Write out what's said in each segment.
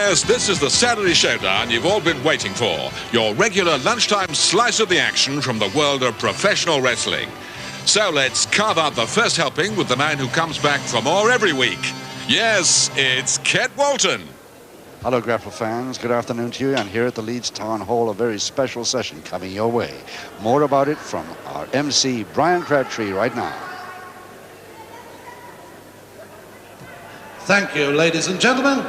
Yes, this is the Saturday showdown you've all been waiting for. Your regular lunchtime slice of the action from the world of professional wrestling. So let's carve out the first helping with the man who comes back for more every week. Yes, it's Ket Walton. Hello, Grapple fans. Good afternoon to you. And here at the Leeds Town Hall, a very special session coming your way. More about it from our MC, Brian Crabtree, right now. Thank you, ladies and gentlemen.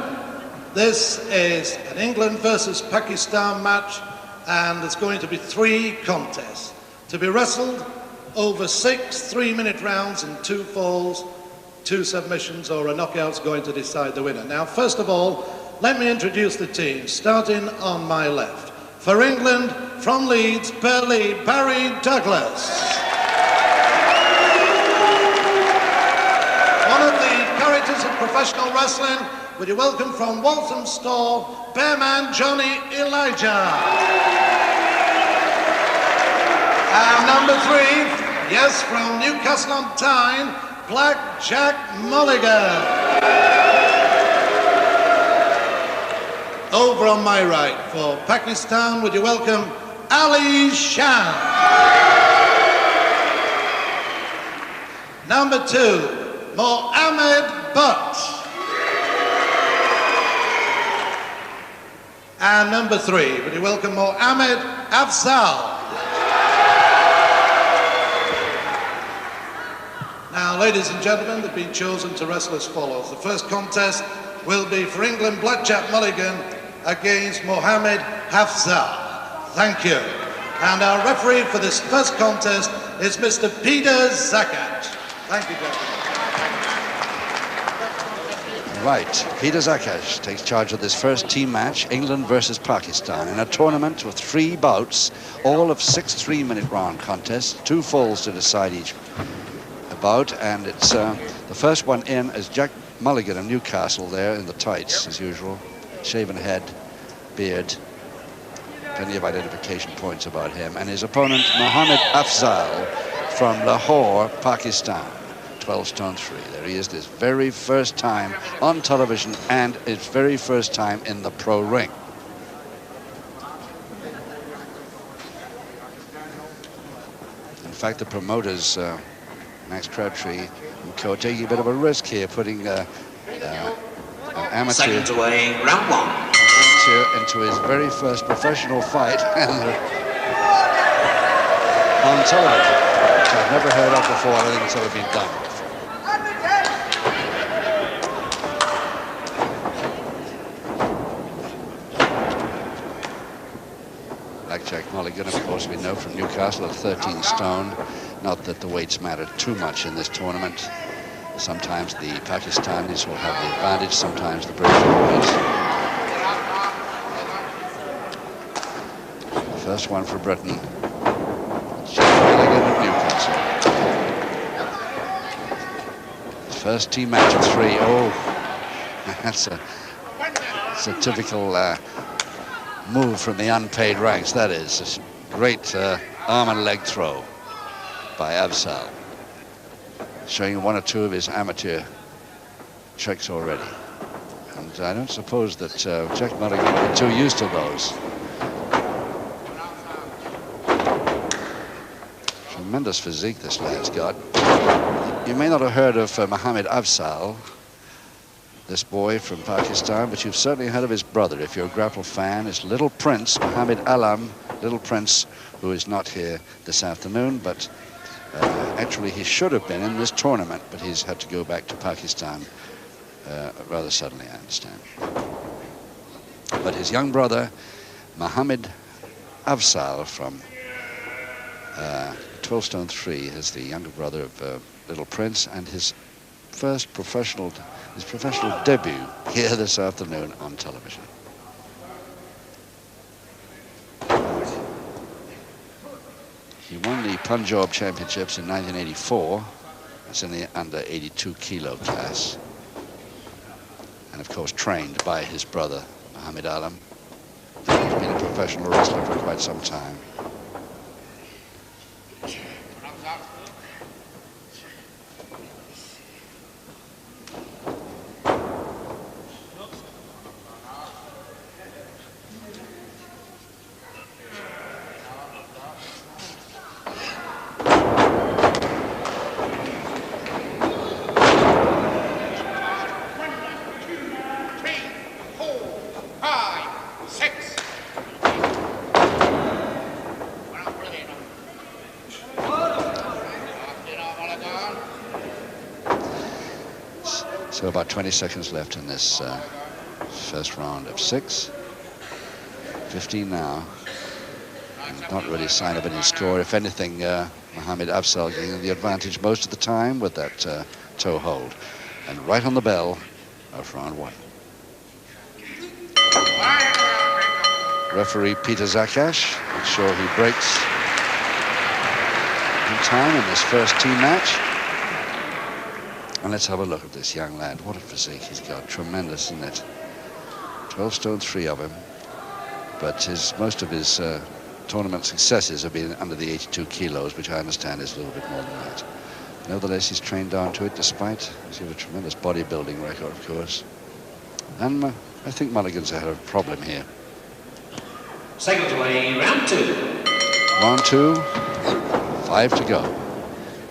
This is an England versus Pakistan match, and it's going to be 3 contests to be wrestled over 6 3-minute rounds and 2 falls, 2 submissions, or a knockout's going to decide the winner. Now, first of all, let me introduce the team, starting on my left. For England, from Leeds, Barry Douglas. One of the characters of professional wrestling, would you welcome from Walthamstow, Bearman Johnny Elijah. And number 3, yes, from Newcastle on Tyne, Black Jack Mulligan. Over on my right, for Pakistan, would you welcome Ali Shan. Number 2, Mohammed Butt. And number 3, would you welcome Mohammed Afzal. Now, ladies and gentlemen, they've been chosen to wrestle as follows. The first contest will be for England, Blackjack Mulligan against Mohammed Afzal. Thank you. And our referee for this first contest is Mr. Peter Zakat. Thank you, gentlemen. Right, Peter Zakash takes charge of this first team match, England versus Pakistan, in a tournament with 3 bouts, all of 6 3-minute round contests, 2 falls to decide each bout, and it's the first one in is Jack Mulligan of Newcastle there in the tights, as usual. Shaven head, beard, plenty of identification points about him, and his opponent, Mohammed Afzal from Lahore, Pakistan. 12 stone 3. There he is, his very first time on television and his very first time in the pro ring. In fact, the promoters, Max Crabtree and co, taking a bit of a risk here, putting an amateur seconds away, round 1. Into his very first professional fight on television, which I've never heard of before. I don't think it's ever been done before. Blackjack Mulligan, of course, we know from Newcastle at 13 stone. Not that the weights matter too much in this tournament. Sometimes the Pakistanis will have the advantage, sometimes the British boys. First one for Britain. Jack Mulligan of Newcastle. First team match of 3. Oh, that's a typical move from the unpaid ranks. That is a great arm and leg throw by Afzal, showing 1 or 2 of his amateur tricks already. And I don't suppose that Jack Mulligan will be too used to those. Tremendous physique this lad's got. You may not have heard of Mohammed Afzal, this boy from Pakistan, but you've certainly heard of his brother. If you're a grapple fan, it's Little Prince, Mohammed Alam, Little Prince, who is not here this afternoon, but actually he should have been in this tournament, but he's had to go back to Pakistan rather suddenly, I understand. But his young brother, Mohammed Afzal from 12 stone 3, is the younger brother of Little Prince, and his first professional debut here this afternoon on television. He won the Punjab Championships in 1984. That's in the under 82 kilo class. And of course trained by his brother, Mohammed Alam. He's been a professional wrestler for quite some time. So about 20 seconds left in this first round of 6. 15 now. Not really a sign of any score. If anything, Mohammed Afzal getting the advantage most of the time with that toe hold. And right on the bell of round 1. Referee Peter Zakash makes sure he breaks in time in this first team match. And let's have a look at this young lad. What a physique he's got. Tremendous, isn't it? 12 stone 3 of him. But most of his tournament successes have been under the 82 kilos, which I understand is a little bit more than that. Nevertheless, he's trained down to it, despite he's got a tremendous bodybuilding record, of course. And I think Mulligan's had a problem here. Second away, round 2. Round 2, 5 to go.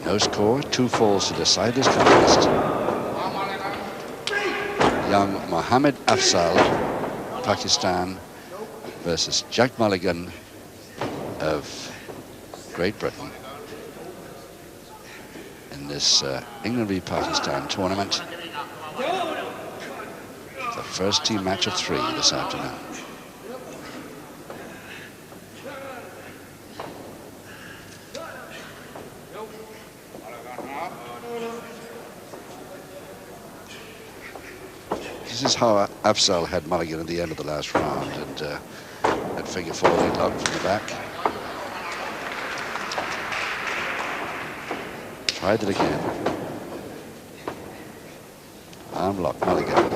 No score, 2 falls to decide this contest. Young Mohammed Afzal, Pakistan, versus Jack Mulligan of Great Britain in this England v Pakistan tournament. The first team match of 3 this afternoon. This is how Afzal had Mulligan at the end of the last round, and at figure 4 leg lock from the back. Tried it again. Arm lock, Mulligan.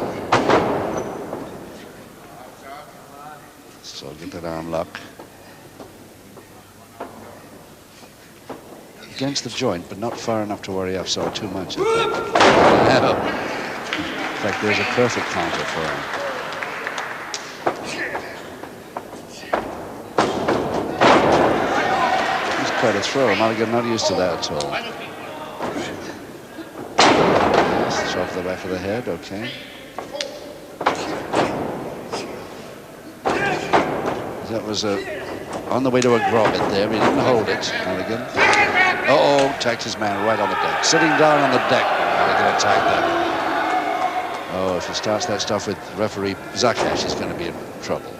So get that arm lock. Against the joint, but not far enough to worry Afzal too much, I think. No. In fact, there's a perfect counter for him. He's quite a throw. Mulligan not used to that at all. Yes, off the back of the head, okay. That was on the way to a grommet there. He didn't hold it, Mulligan. Uh-oh, attacked his man right on the deck. Sitting down on the deck, Mulligan attacked that. Oh, if he starts that stuff with referee Zakash, he's going to be in trouble.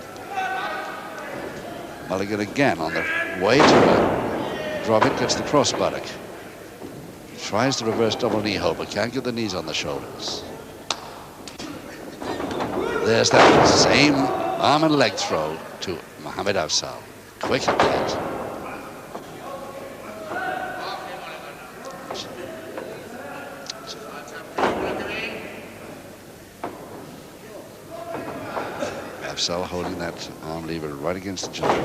Mulligan again on the way to a grommet, gets the cross buttock. Tries the reverse double knee hold, but can't get the knees on the shoulders. There's that same arm and leg throw to Mohammed Afzal. Quick and dead. Afzal holding that arm lever right against the joint.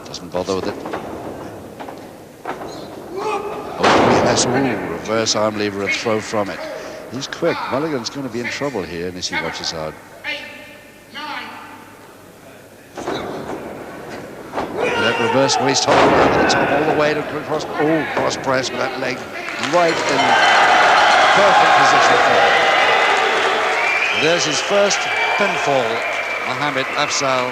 Doesn't bother with it. Oh, yes, ooh, reverse arm lever and throw from it. He's quick. Mulligan's going to be in trouble here unless he watches out. That reverse waist hold over the top all the way to cross. Oh, cross press with that leg right in perfect position for him. There's his first pinfall, Mohammed Afzal,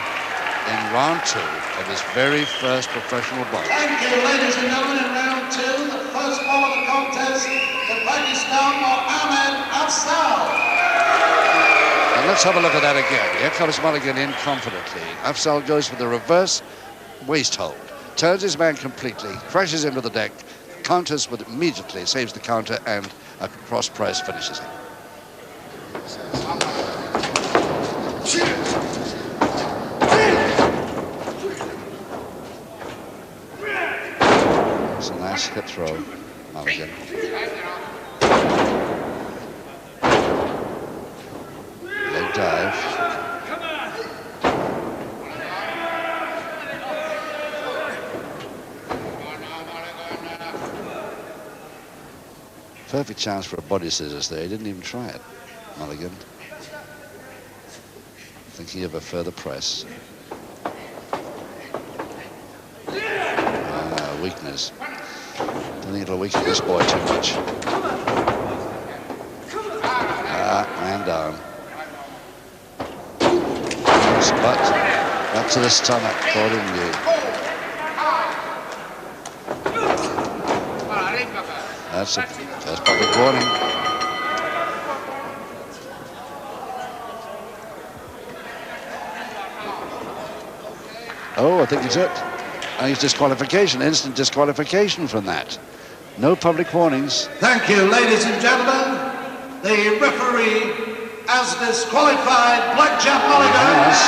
in round 2 of his very first professional bout. Thank you, ladies and gentlemen, in round 2, the first ball of the contest, the Pakistan Mohammed Afzal. And let's have a look at that again. Here comes Mulligan in confidently. Afzal goes for the reverse waist hold, turns his man completely, crashes into the deck, counters with immediately, saves the counter, and a cross press finishes him. It's a nice hip throw, Mulligan. Leg dive. Perfect chance for a body scissors there. He didn't even try it, Mulligan. Thinking of a further press. Weakness. Don't think it'll weaken this boy too much. Man down. Douglas, but back to the stomach, accordingly. That's the first public warning. Oh, I think it's it. And he's disqualification, instant disqualification from that. No public warnings. Thank you, ladies and gentlemen. The referee has disqualified Blackjack Mulligan. Yes.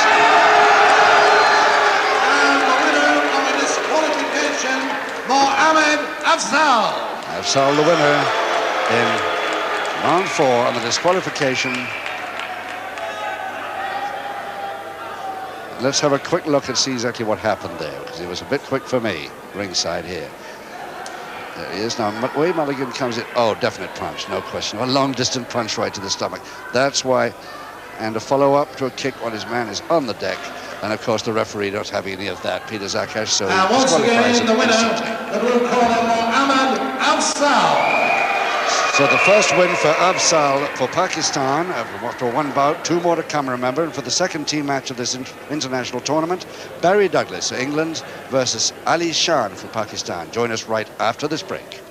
And the winner of the disqualification, Mohammed Afzal. Afzal, the winner in round 4 on the disqualification. Let's have a quick look and see exactly what happened there, because it was a bit quick for me, ringside here. There he is now. Way Mulligan comes in. Oh, definite punch, no question. A long-distance punch right to the stomach. That's why. And a follow-up to a kick when his man is on the deck. And of course, the referee not having any of that, Peter Zakash. So once again, the winner, the blue corner, Mohammed Afzal. So the first win for Afzal for Pakistan after one bout, 2 more to come, remember. And for the second team match of this international tournament, Barry Douglas, England, versus Ali Shan for Pakistan. Join us right after this break.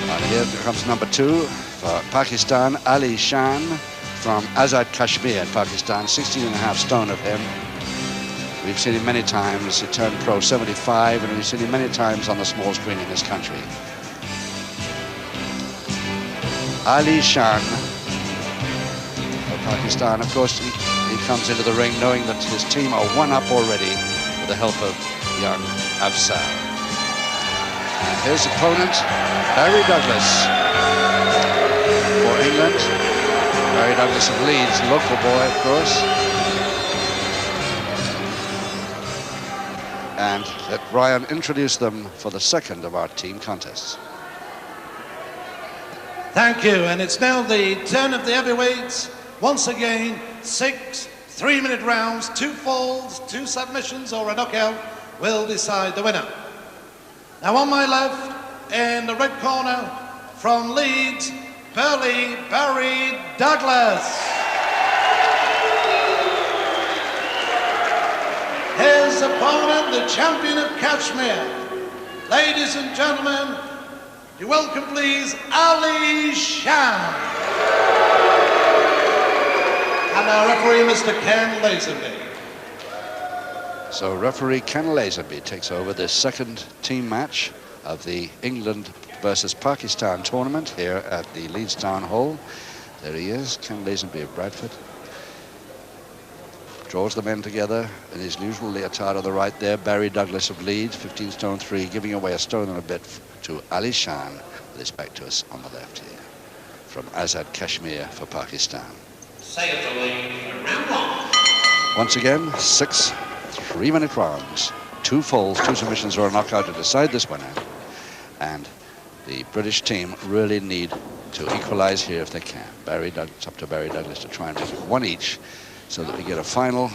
And here comes number 2 for Pakistan, Ali Shan, from Azad Kashmir in Pakistan, 16.5 stone of him. We've seen him many times. He turned pro 75, and we've seen him many times on the small screen in this country. Ali Shan of Pakistan. Of course, he comes into the ring knowing that his team are 1 up already with the help of young Afzal. And his opponent, Barry Douglas for England. Barry Douglas of Leeds, local boy, of course. And let Ryan introduce them for the second of our team contests. Thank you, and it's now the turn of the heavyweights. Once again, 6 3-minute rounds, 2 falls, 2 submissions or a knockout will decide the winner. Now on my left, in the red corner, from Leeds, Burley Barry Douglas. His opponent, the champion of Kashmir. Ladies and gentlemen, you welcome please Ali Shan. And our referee, Mr. Ken Lazenby. So referee Ken Lazenby takes over this second team match of the England versus Pakistan tournament here at the Leeds Town Hall. There he is, Ken Lazenby of Bradford. Draws the men together in his usual leotard on the right there. Barry Douglas of Leeds, 15 stone 3, giving away a stone and a bit to Ali Shan, with his back to us on the left here. From Azad Kashmir for Pakistan. Round 1. Once again, 6 3-minute rounds. 2 falls, 2 submissions or a knockout to decide this winner. And the British team really need to equalize here if they can. It's up to Barry Douglas to try and make it 1 each so that we get a final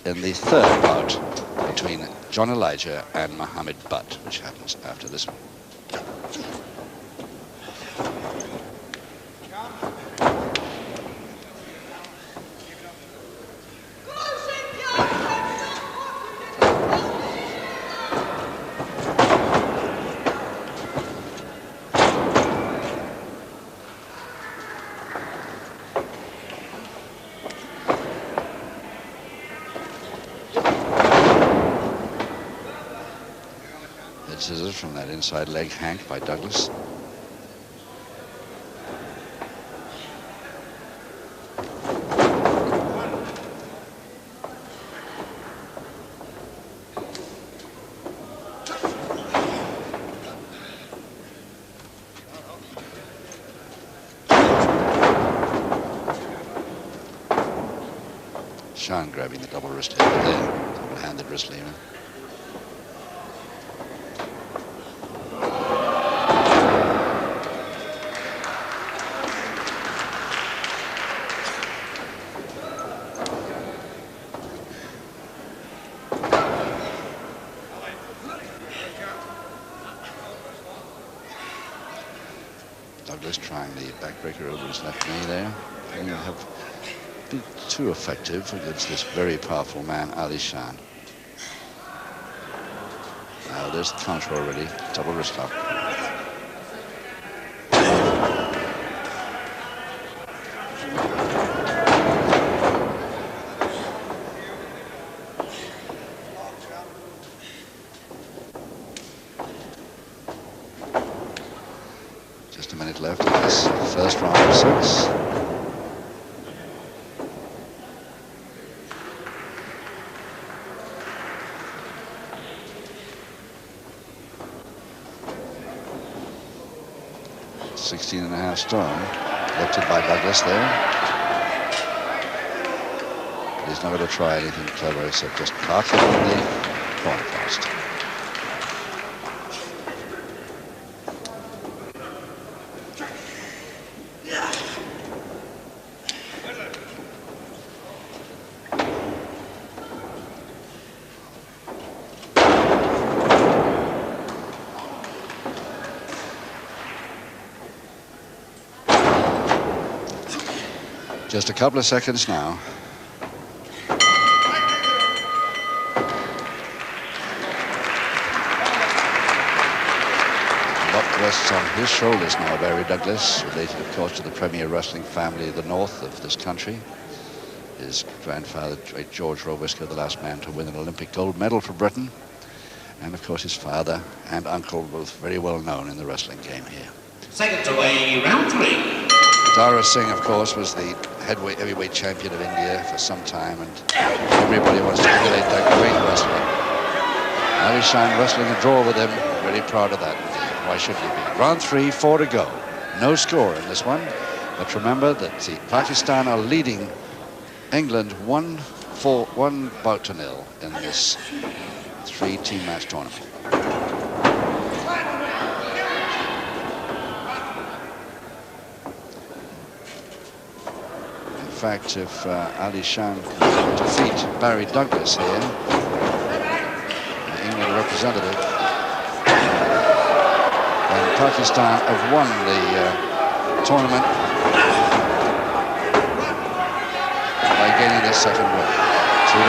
in the third bout between John Elijah and Mohammed Butt, which happens after this one. Scissors from that inside leg hank by Douglas. Sean grabbing the double wrist there, double-handed wrist lever. Douglas trying the backbreaker over his left knee there. Didn't have been too effective against this very powerful man, Ali Shan. Now there's the counter already. Double wrist lock. Just a minute left in this first round of 6. .5 stone, lifted by Douglas there. But he's not going to try anything clever except just park it on the corner post. Just a couple of seconds now. Lot rests on his shoulders now, Barry Douglas, related of course to the premier wrestling family of the north of this country. His grandfather, George Rowiska, the last man to win an Olympic gold medal for Britain. And of course his father and uncle, both very well known in the wrestling game here. Seconds away, round 3. Dara Singh, of course, was the heavyweight champion of India for some time, and everybody wants to emulate that great wrestler. Ali Shan wrestling a draw with him, very proud of that. Why should he be? Round 3, 4 to go. No score in this one, but remember that Pakistan are leading England 1 bout to 0 in this 3-team match tournament. In fact, if Ali Shan can defeat Barry Douglas here, the England representative, then Pakistan have won the tournament by gaining their second win. 2-0.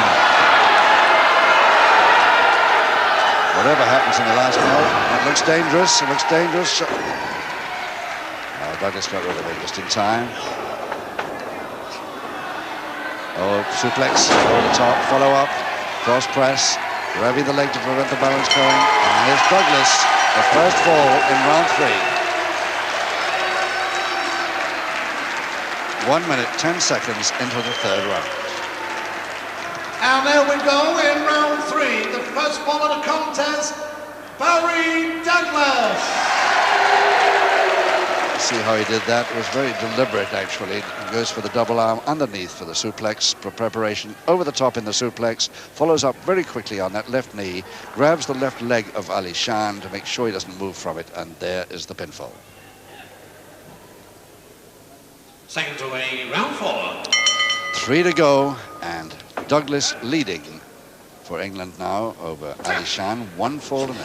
Whatever happens in the last minute, it looks dangerous. It looks dangerous. Douglas got rid of it just in time. Oh, suplex over the top, follow up, cross press, grabbing the leg to prevent the balance going. And here's Douglas, the first fall in round 3. 1 minute, 10 seconds into the third round. And there we go in round 3, the first ball of the contest, Barry Douglas. See how he did that? It was very deliberate, actually. He goes for the double arm underneath for the suplex, for preparation, over the top in the suplex, follows up very quickly on that left knee, grabs the left leg of Ali Shan to make sure he doesn't move from it, and there is the pinfall. Seconds away, round 4. 3 to go, and Douglas leading for England now over Ali Shan, 1-4-0.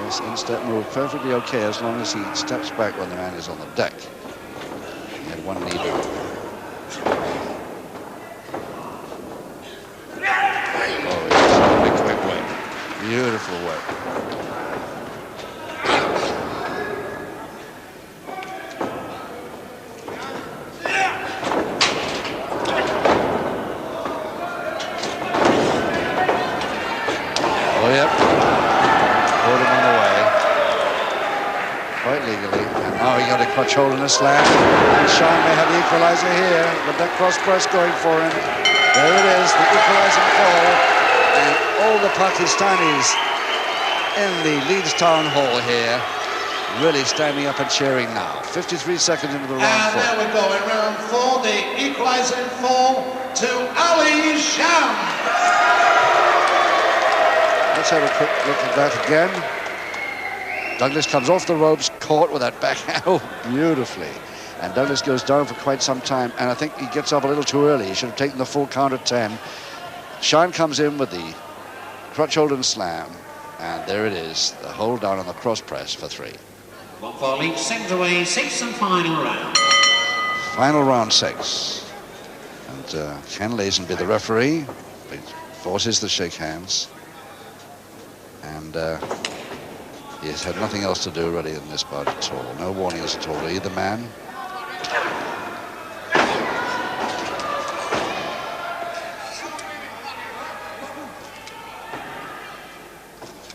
Yes, instep move perfectly okay as long as he steps back when the man is on the deck. He had one knee down. Oh, it's a quick work. Beautiful work. Oh, yep. Put him on the way. Quite legally. And now he got a clutch hold and a slam. And Shan may have the equalizer here, but that cross press going for him. There it is, the equalizing fall. And all the Pakistanis in the Leeds Town Hall here really standing up and cheering now. 53 seconds into the round 4. And there we go in round 4, the equalizing fall to Ali Shan. Let's have a quick look at that again. Douglas comes off the ropes, caught with that backhand, oh, beautifully. And Douglas goes down for quite some time, and I think he gets up a little too early. He should have taken the full count at 10. Shan comes in with the crutch hold and slam. And there it is, the hold down on the cross press for 3. 1 fall each, seconds away, 6th and final round. Final round 6. And Ken Lazenby, the referee, forces the shake hands. And he has had nothing else to do really in this bout at all. No warnings at all to either man.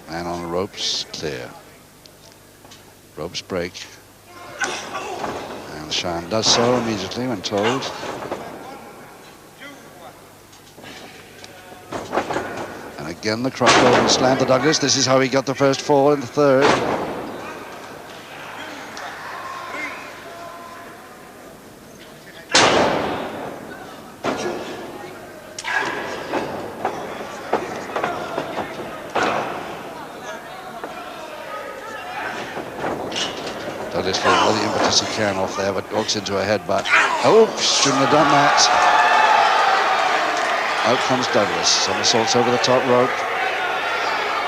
Man on the ropes, clear. Ropes break. And Sean does so immediately when told. And again the crotch hold and slam to Douglas. This is how he got the first fall in the 3rd. Douglas gave all the impetus he can off there, but walks into a headbutt. Oh, shouldn't have done that. Out comes Douglas. Somersaults over the top rope.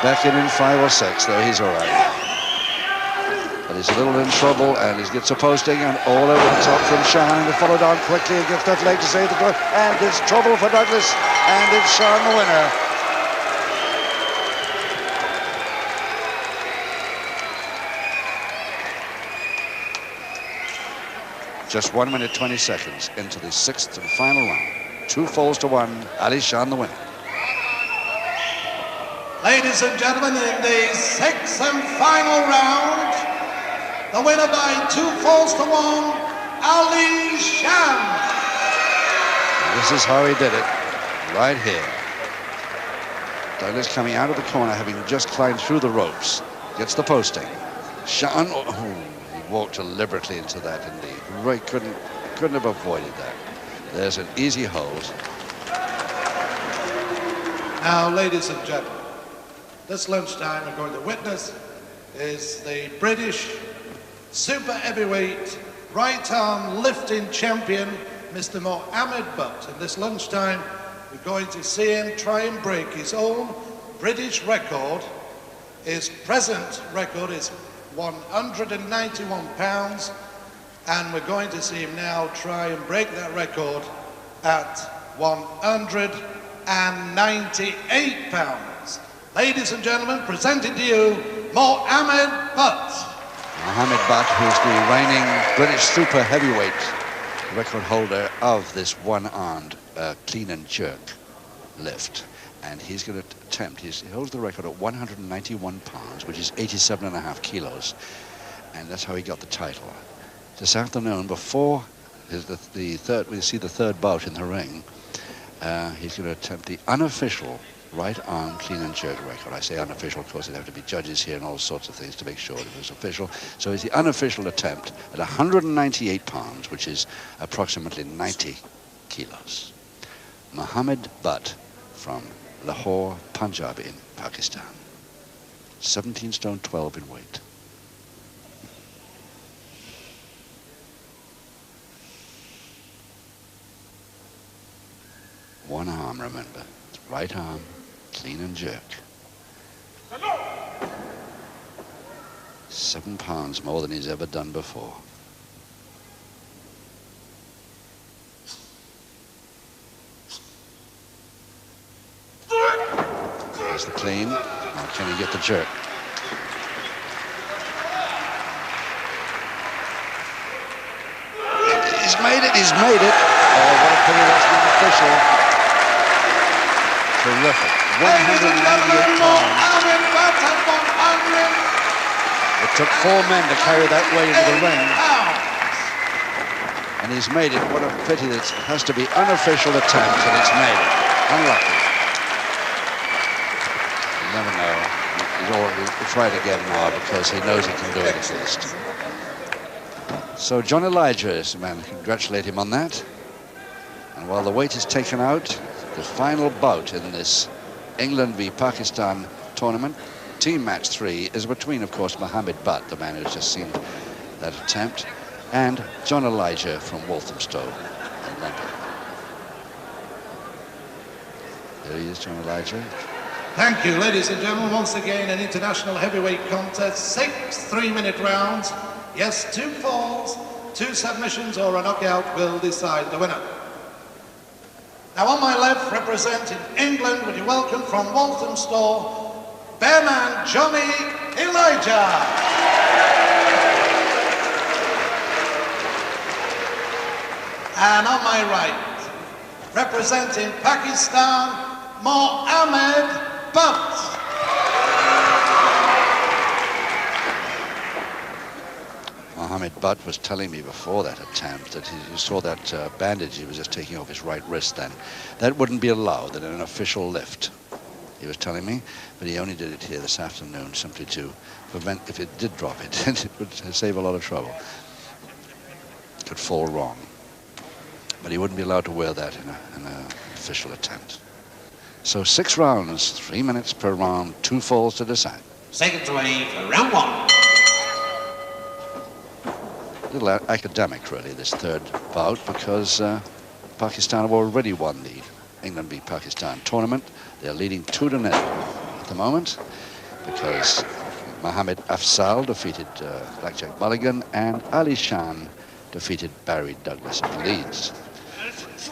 Back in 5 or 6, though he's all right. But he's a little in trouble, and he gets a posting, and all over the top from Sean. They followed on quickly and gets that leg to save the door. And it's trouble for Douglas, and it's Sean the winner. Just 1 minute 20 seconds into the 6th and final round. 2 falls to 1. Ali Shan the winner. Ladies and gentlemen, in the 6th and final round, the winner by 2 falls to 1, Ali Shan. This is how he did it, right here. Douglas coming out of the corner, having just climbed through the ropes, gets the posting. Shan, he walked deliberately into that, indeed. Right, couldn't have avoided that. There's an easy hold. Now, ladies and gentlemen, this lunchtime we're going to witness is the British super heavyweight right arm lifting champion, Mr. Mohammed Butt. And this lunchtime we're going to see him try and break his own British record. His present record is 191 pounds, and we're going to see him now try and break that record at 198 pounds. Ladies and gentlemen, presenting to you Mohammed Butt. Mohammed Butt, who's the reigning British super heavyweight record holder of this one-armed clean and jerk lift. And he's going to attempt, he holds the record at 191 pounds, which is 87.5 kilos. And that's how he got the title. This afternoon, before we see the 3rd bout in the ring, he's going to attempt the unofficial right arm clean and jerk record. I say unofficial, of course, there'd have to be judges here and all sorts of things to make sure it was official. So it's the unofficial attempt at 198 pounds, which is approximately 90 kilos. Mohammed Butt from Lahore, Punjab in Pakistan. 17 stone 12 in weight. One arm, remember. Right arm, clean and jerk. 7 pounds more than he's ever done before. There's the clean. Now can he get the jerk? He's made it, he's made it. Oh, what a pity that's not official. Terrific. 198 pounds. It took 4 men to carry that weight into the ring. And he's made it. What a pity that it has to be unofficial attempt, and it's made it. Unlucky. You never know. He'll try it again now because he knows he can do it at least. So John Elijah is the man. Congratulate him on that. And while the weight is taken out, the final bout in this England v Pakistan tournament, team match 3, is between, of course, Mohammed Butt, the man who's just seen that attempt, and John Elijah from Walthamstow in London. There he is, John Elijah. Thank you, ladies and gentlemen. Once again, an international heavyweight contest. 6 3-minute rounds. Yes, 2 falls, 2 submissions or a knockout will decide the winner. Now on my left, representing England, would you welcome from Walthamstow, Bearman Johnny Elijah. And on my right, representing Pakistan, Mohammed Butt. Mohammed Butt was telling me before that attempt that you saw that bandage he was just taking off his right wrist then. That wouldn't be allowed in an official lift, he was telling me, but he only did it here this afternoon simply to prevent, if it did drop it, it would save a lot of trouble. It could fall wrong. But he wouldn't be allowed to wear that in an official attempt. So 6 rounds, 3 minutes per round, 2 falls to decide. Seconds away for round 1. A little academic, really, this third bout, because Pakistan have already won the England v Pakistan tournament. They're leading 2-0 at the moment, because Mohammed Afzal defeated Blackjack Mulligan, and Ali Shan defeated Barry Douglas of Leeds.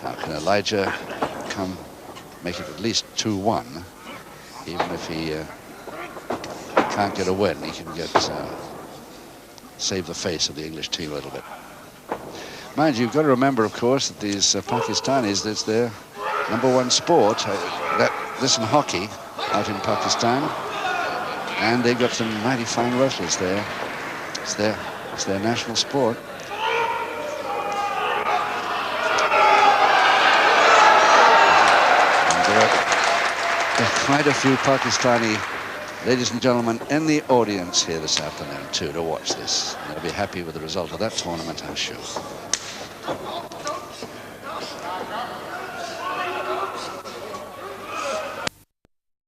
Now, can Elijah make it at least 2-1? Even if he can't get a win, he can get save the face of the English team a little bit. Mind you, you've got to remember, of course, that these Pakistanis, that's their #1 sport. This and hockey out in Pakistan, and they've got some mighty fine wrestlers there. It's their national sport. There are quite a few Pakistani ladies and gentlemen in the audience here this afternoon too to watch this. They'll be happy with the result of that tournament, I'm sure.